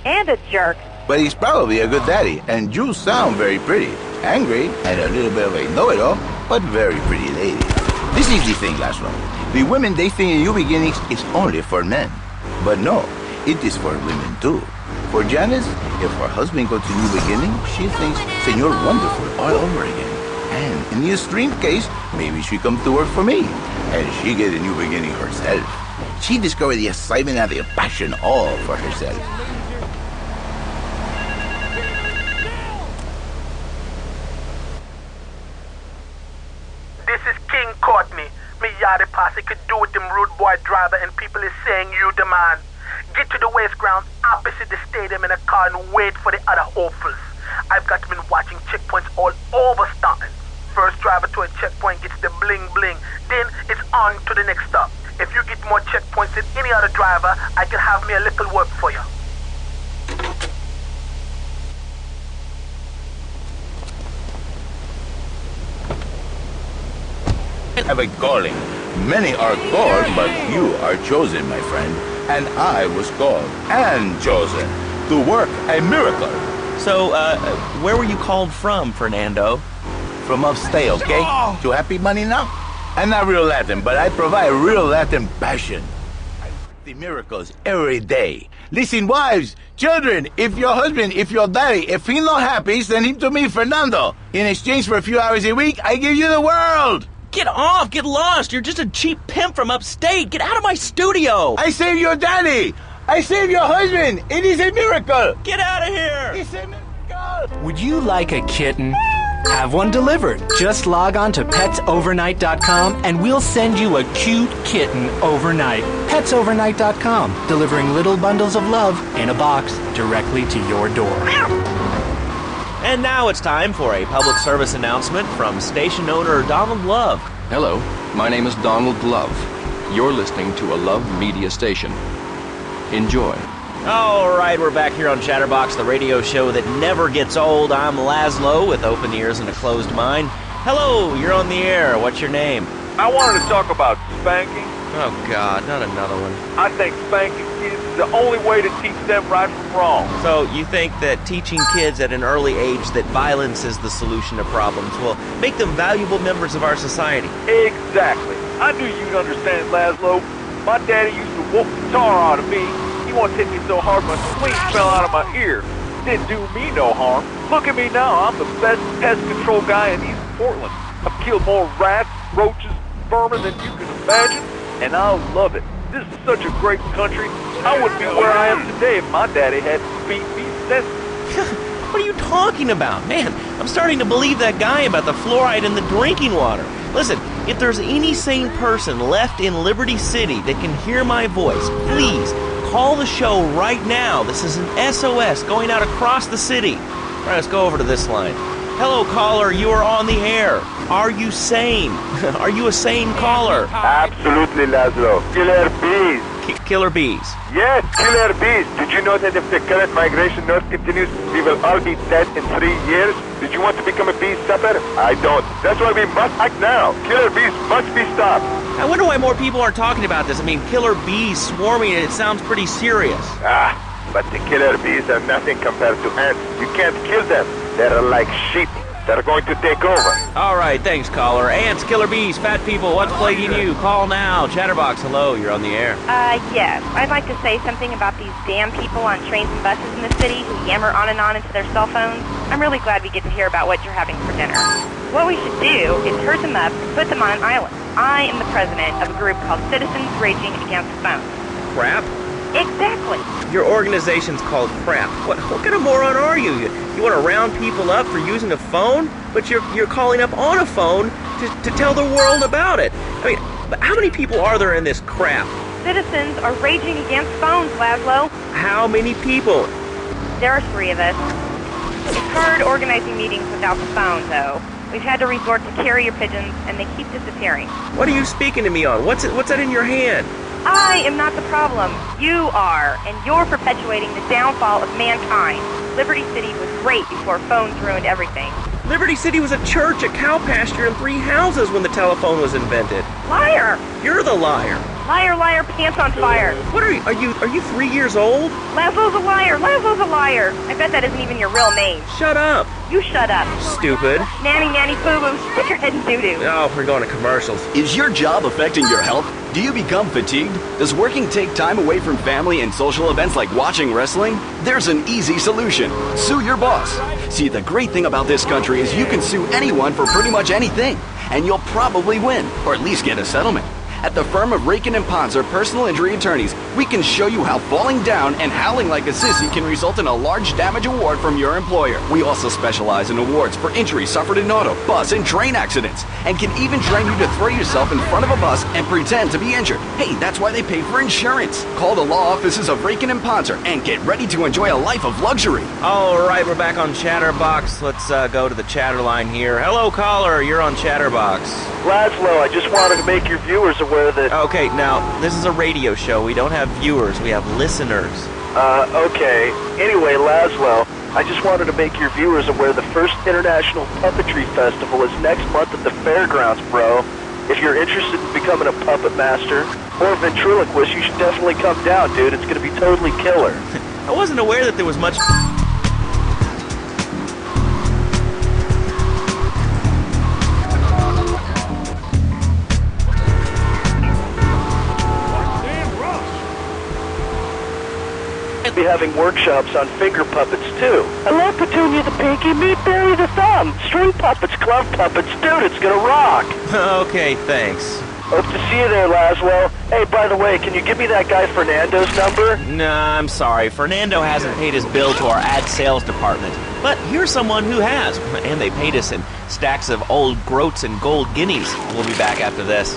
And a jerk. But he's probably a good daddy, and you sound very pretty. Angry, and a little bit of a know-it-all, but very pretty lady. This is the thing, Laszlo. The women they think in New Beginnings is only for men. But no, it is for women too. For Janice, if her husband goes to New Beginning, she thinks Senor Wonderful all over again. And in the extreme case, maybe she come to work for me, and she get a new beginning herself. She discovered the excitement and the passion all for herself. This is King Courtney. Me yachty posse could do with them rude boy driver and people is saying you the man. Get to the waste grounds opposite the stadium in a car and wait for the other hopefuls. I've got been watching checkpoints all over Staunton. First driver to a checkpoint gets the bling bling, then it's on to the next stop. If you get more checkpoints than any other driver, I can have me a little work for you. Have a calling. Many are called, but you are chosen, my friend. And I was called and chosen to work a miracle. So, where were you called from, Fernando? From upstate, okay? To happy money now? I'm not real Latin, but I provide real Latin passion. I work the miracles every day. Listen, wives, children, if your husband, if your daddy, if he's not happy, send him to me, Fernando. In exchange for a few hours a week, I give you the world. Get off! Get lost! You're just a cheap pimp from upstate! Get out of my studio! I save your daddy! I save your husband! It is a miracle! Get out of here! It's a miracle! Would you like a kitten? Have one delivered. Just log on to petsovernight.com and we'll send you a cute kitten overnight. Petsovernight.com, delivering little bundles of love in a box directly to your door. And now it's time for a public service announcement from station owner Donald Love. Hello, my name is Donald Love. You're listening to a Love Media station. Enjoy. All right, we're back here on Chatterbox, the radio show that never gets old. I'm Laszlo with open ears and a closed mind. Hello, you're on the air. What's your name? I wanted to talk about spanking. Oh, God, not another one. I think spanking kids is the only way to teach them right from wrong. So you think that teaching kids at an early age that violence is the solution to problems will make them valuable members of our society? Exactly. I knew you'd understand, Laszlo. My daddy used to whoop the tar out of me. He once hit me so hard my swing fell out of my ear. Didn't do me no harm. Look at me now. I'm the best pest control guy in East Portland. I've killed more rats, roaches, vermin than you can imagine, and I love it. This is such a great country. I wouldn't be where I am today if my daddy hadn't beat me senseless. What are you talking about? Man, I'm starting to believe that guy about the fluoride in the drinking water. Listen, if there's any sane person left in Liberty City that can hear my voice, please call the show right now. This is an SOS going out across the city. All right, let's go over to this line. Hello, caller. You are on the air. Are you sane? Are you a sane caller? Absolutely, Laszlo. Killer bees. Killer bees. Yes, killer bees. Did you know that if the current migration north continues, we will all be dead in 3 years? Did you want to become a bee stopper? I don't. That's why we must act now. Killer bees must be stopped. I wonder why more people aren't talking about this. I mean, killer bees swarming, it sounds pretty serious. But the killer bees are nothing compared to ants. You can't kill them. They're like sheep. They're going to take over. All right, thanks, caller. Ants, killer bees, fat people, what's plaguing you? Call now. Chatterbox, hello, you're on the air. Yes. I'd like to say something about these damn people on trains and buses in the city who yammer on and on into their cell phones. I'm really glad we get to hear about what you're having for dinner. What we should do is herd them up and put them on an island. I am the president of a group called Citizens Raging Against Phones. Crap? Exactly. Your organization's called Crap. What kind of moron are you? You want to round people up for using a phone? But you're calling up on a phone to tell the world about it. I mean, but how many people are there in this crap? Citizens are raging against phones, Laszlo. How many people? There are 3 of us. It's hard organizing meetings without the phone, though. We've had to resort to carrier pigeons, and they keep disappearing. What are you speaking to me on? What's that in your hand? I am not the problem. You are, and you're perpetuating the downfall of mankind. Liberty City was great before phones ruined everything. Liberty City was a church, a cow pasture, and 3 houses when the telephone was invented. Liar! You're the liar. Liar, liar, pants on fire. What are you 3 years old? Laszlo's a liar, Laszlo's a liar. I bet that isn't even your real name. Shut up. You shut up. Stupid. Nanny, nanny, boo-boo, stick your head in doo-doo. Oh, we're going to commercials. Is your job affecting your health? Do you become fatigued? Does working take time away from family and social events like watching wrestling? There's an easy solution. Sue your boss. See, the great thing about this country is you can sue anyone for pretty much anything, and you'll probably win, or at least get a settlement. At the firm of Rakin & Ponzer personal injury attorneys, we can show you how falling down and howling like a sissy can result in a large damage award from your employer. We also specialize in awards for injuries suffered in auto, bus, and train accidents, and can even train you to throw yourself in front of a bus and pretend to be injured. Hey, that's why they pay for insurance. Call the law offices of Rakin & Ponzer and get ready to enjoy a life of luxury. All right, we're back on Chatterbox. Let's go to the chatter line here. Hello, caller. You're on Chatterbox. Laszlo, I just wanted to make your viewers aware that... Okay, now, this is a radio show. We don't have viewers. We have listeners. Okay. Anyway, Laszlo, I just wanted to make your viewers aware the first International Puppetry Festival is next month at the fairgrounds, bro. If you're interested in becoming a puppet master or a ventriloquist, you should definitely come down, dude. It's gonna be totally killer. I wasn't aware that there was much... Be having workshops on finger puppets too. Hello, Petunia the Pinky, meet Barry the Thumb. String puppets, glove puppets, dude, it's gonna rock. Okay, thanks. Hope to see you there, Laszlo. Hey, by the way, can you give me that guy Fernando's number? Nah, I'm sorry. Fernando hasn't paid his bill to our ad sales department. But here's someone who has, and they paid us in stacks of old groats and gold guineas. We'll be back after this.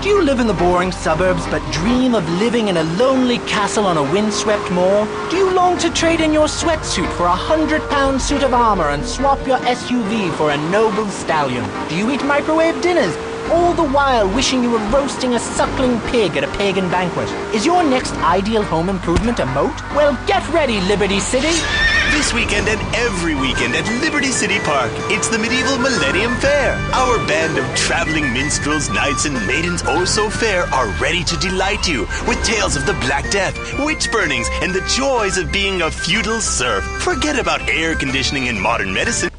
Do you live in the boring suburbs but dream of living in a lonely castle on a windswept moor? Do you long to trade in your sweatsuit for a 100-pound suit of armor and swap your SUV for a noble stallion? Do you eat microwave dinners, all the while wishing you were roasting a suckling pig at a pagan banquet? Is your next ideal home improvement a moat? Well, get ready, Liberty City! This weekend and every weekend at Liberty City Park, it's the Medieval Millennium Fair. Our band of traveling minstrels, knights, and maidens oh so fair are ready to delight you with tales of the Black Death, witch burnings, and the joys of being a feudal serf. Forget about air conditioning and modern medicine.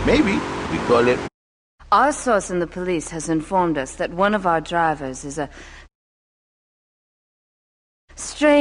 Maybe we call it... Our source in the police has informed us that one of our drivers is a strange